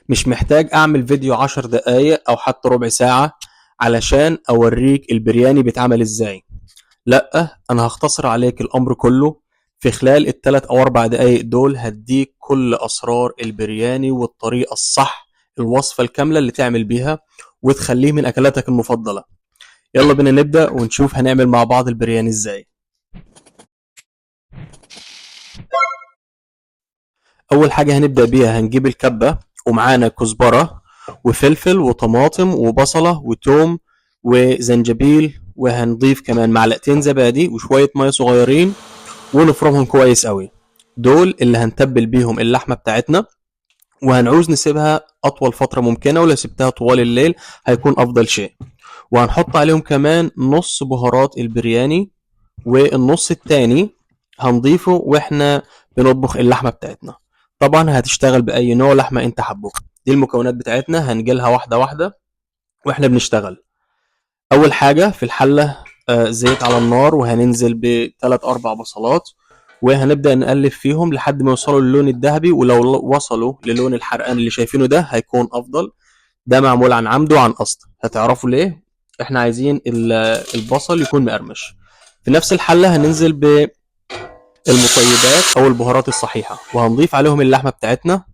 مش محتاج اعمل فيديو 10 دقايق او حتى ربع ساعة علشان اوريك البرياني بيتعمل ازاي. لا، انا هختصر عليك الامر كله في خلال الثلاث او 4 دقايق دول. هديك كل اسرار البرياني والطريقة الصح، الوصفة الكاملة اللي تعمل بيها وتخليه من اكلاتك المفضلة. يلا بينا نبدأ ونشوف هنعمل مع بعض البرياني ازاي. اول حاجة هنبدأ بيها هنجيب الكبة، ومعانا كزبرة وفلفل وطماطم وبصلة وتوم وزنجبيل، وهنضيف كمان معلقتين زبادي وشوية مية صغيرين ونفرمهم كويس قوي. دول اللي هنتبل بيهم اللحمة بتاعتنا، وهنعوز نسيبها اطول فترة ممكنة، ولو سبتها طوال الليل هيكون افضل شيء. وهنحط عليهم كمان نص بهارات البرياني، والنص التاني هنضيفه واحنا بنطبخ اللحمة بتاعتنا. طبعا هتشتغل بأي نوع لحمة انت حبه. دي المكونات بتاعتنا هنجيلها واحدة واحدة واحنا بنشتغل. أول حاجة في الحلة زيت على النار، وهننزل بثلاث أربع بصلات، وهنبدأ نقلب فيهم لحد ما يوصلوا للون الذهبي. ولو وصلوا للون الحرقان اللي شايفينه ده هيكون أفضل. ده معمول عن عمد وعن قصد، هتعرفوا ليه. احنا عايزين البصل يكون مقرمش. في نفس الحلة هننزل بالمطيبات أو البهارات الصحيحة، وهنضيف عليهم اللحمة بتاعتنا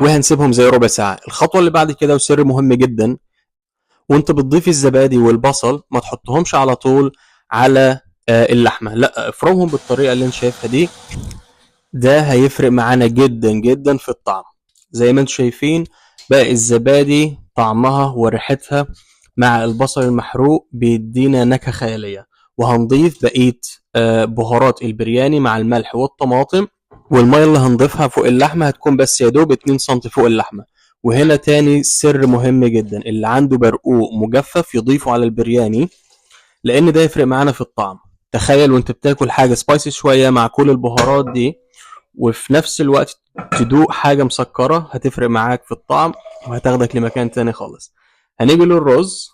وهنسيبهم زي ربع ساعة. الخطوة اللي بعد كده وسر مهم جدا، وانت بتضيف الزبادي والبصل ما تحطهمش على طول على اللحمة، لا افرمهم بالطريقة اللي انت شايفها دي. ده هيفرق معانا جدا جدا في الطعم. زي ما انتم شايفين بقى الزبادي طعمها وريحتها مع البصل المحروق بيدينا نكهة خيالية. وهنضيف بقية بهارات البرياني مع الملح والطماطم، والمية اللي هنضيفها فوق اللحمة هتكون بس يا دوب 2 سم فوق اللحمة. وهنا تاني سر مهم جدا، اللي عنده برقوق مجفف يضيفه على البرياني، لان ده يفرق معانا في الطعم. تخيل وانت بتاكل حاجة سبايسي شوية مع كل البهارات دي، وفي نفس الوقت تدوق حاجة مسكرة، هتفرق معاك في الطعم وهتاخدك لمكان تاني خالص. هنيجي للرز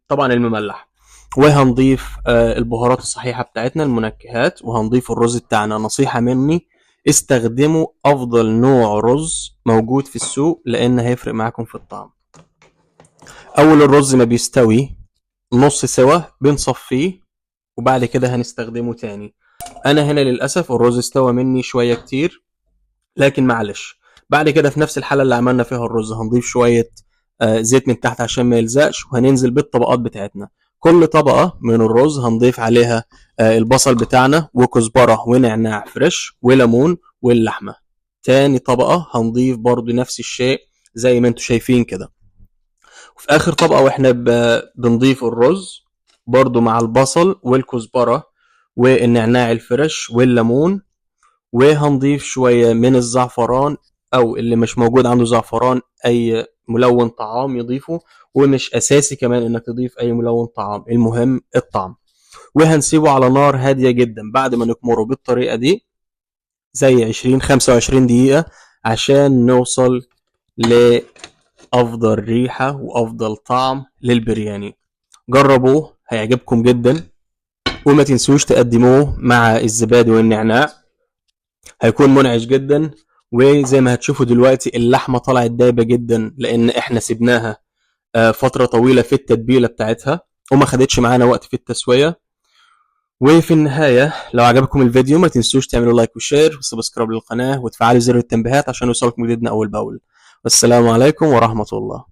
طبعا المملح، وهنضيف البهارات الصحيحة بتاعتنا المنكهات، وهنضيف الرز بتاعنا. نصيحة مني، استخدموا افضل نوع رز موجود في السوق، لان هيفرق معاكم في الطعم. اول الرز ما بيستوي نص سوا بنصفيه، وبعد كده هنستخدمه تاني. انا هنا للاسف الرز استوى مني شوية كتير، لكن معلش. بعد كده في نفس الحلة اللي عملنا فيها الرز هنضيف شوية زيت من تحت عشان ما يلزقش، وهننزل بالطبقات بتاعتنا. كل طبقة من الرز هنضيف عليها البصل بتاعنا وكزبرة ونعناع فريش وليمون واللحمة. تاني طبقة هنضيف برضو نفس الشيء زي ما انتم شايفين كده. وفي اخر طبقة واحنا بنضيف الرز برضو مع البصل والكزبرة والنعناع الفريش والليمون، وهنضيف شوية من الزعفران، او اللي مش موجود عنده زعفران اي ملون طعام يضيفه. ومش اساسي كمان انك تضيف اي ملون طعام، المهم الطعم. وهنسيبه على نار هادية جدا بعد ما نكمره بالطريقة دي زي 20-25 دقيقة، عشان نوصل لأفضل ريحة وأفضل طعم للبرياني. جربوه هيعجبكم جدا، وما تنسوش تقدموه مع الزبادي والنعناع، هيكون منعش جدا. وزي ما هتشوفوا دلوقتي اللحمة طلعت دايبة جدا، لأن احنا سيبناها فترة طويلة في التتبيلة بتاعتها، وما خدتش معانا وقت في التسوية. وفي النهاية لو عجبكم الفيديو ما تنسوش تعملوا لايك وشير وسبسكرايب للقناة وتفعلوا زر التنبيهات عشان يوصلكم جديدنا أول بأول. والسلام عليكم ورحمة الله.